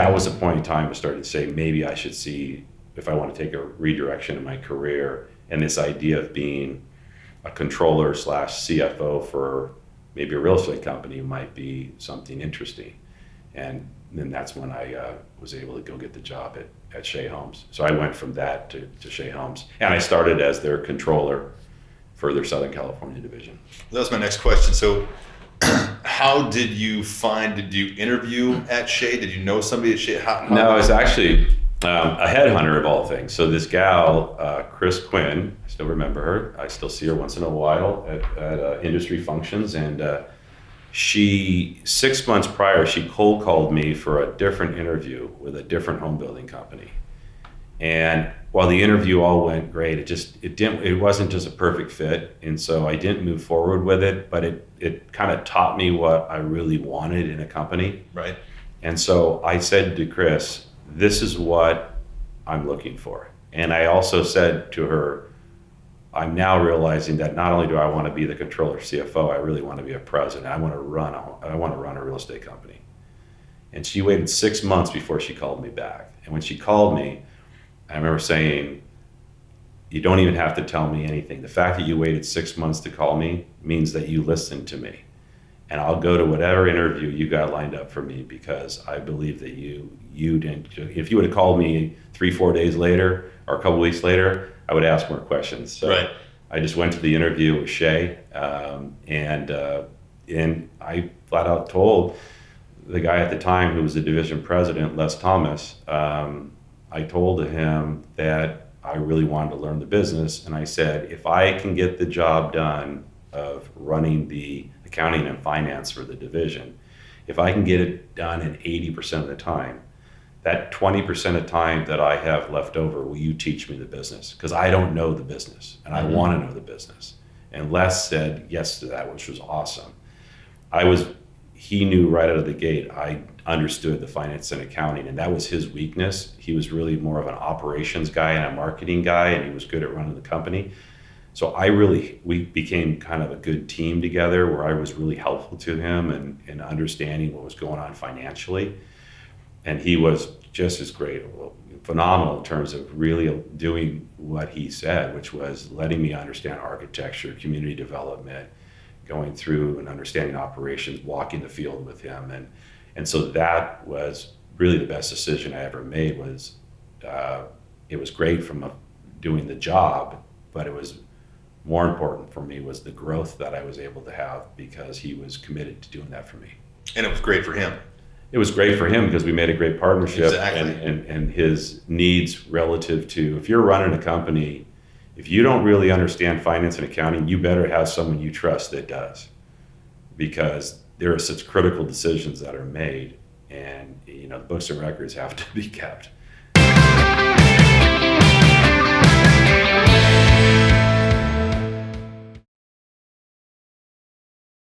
that was a point in time I started to say, maybe I should see if I want to take a redirection in my career, and this idea of being a controller / CFO for maybe a real estate company might be something interesting. And then that's when I was able to go get the job at SHEA Homes. So I went from that to SHEA Homes. And I started as their controller for their Southern California division. That was my next question. So how did you interview at SHEA? Did you know somebody at SHEA? No, it's actually a headhunter of all things. So this gal, Chris Quinn, I still remember her. I still see her once in a while at industry functions. And she, 6 months prior, she cold called me for a different interview with a different home building company. And while the interview all went great, it wasn't just a perfect fit. And so I didn't move forward with it, but it kind of taught me what I really wanted in a company. Right. And so I said to Chris, this is what I'm looking for. And I also said to her, I'm now realizing that not only do I want to be the controller CFO, I really want to be a president. I want to run a real estate company. And she waited 6 months before she called me back. And when she called me, I remember saying, you don't even have to tell me anything. The fact that you waited 6 months to call me means that you listened to me. And I'll go to whatever interview you got lined up for me, because I believe that you didn't. If you would have called me 3-4 days later or a couple weeks later, I would ask more questions. So right. I just went to the interview with SHEA, and I flat out told the guy at the time who was the division president, Les Thomas, I told him that I really wanted to learn the business. And I said, if I can get the job done of running the accounting and finance for the division, if I can get it done in 80% of the time, that 20% of time that I have left over, will you teach me the business? Because I don't know the business, and I want to know the business. And Les said yes to that, which was awesome. He knew right out of the gate, I understood the finance and accounting, and that was his weakness. He was really more of an operations guy and a marketing guy, and he was good at running the company. So we became kind of a good team together, where I was really helpful to him in understanding what was going on financially. And he was just as great, phenomenal in terms of really doing what he said, which was letting me understand architecture, community development, going through and understanding operations, walking the field with him. And so that was really the best decision I ever made. It was great from doing the job, but it was more important for me was the growth that I was able to have, because he was committed to doing that for me. And it was great for him. It was great for him because we made a great partnership. Exactly. and his needs relative to, if you're running a company, if you don't really understand finance and accounting, you better have someone you trust that does, because there are such critical decisions that are made, and the books and records have to be kept.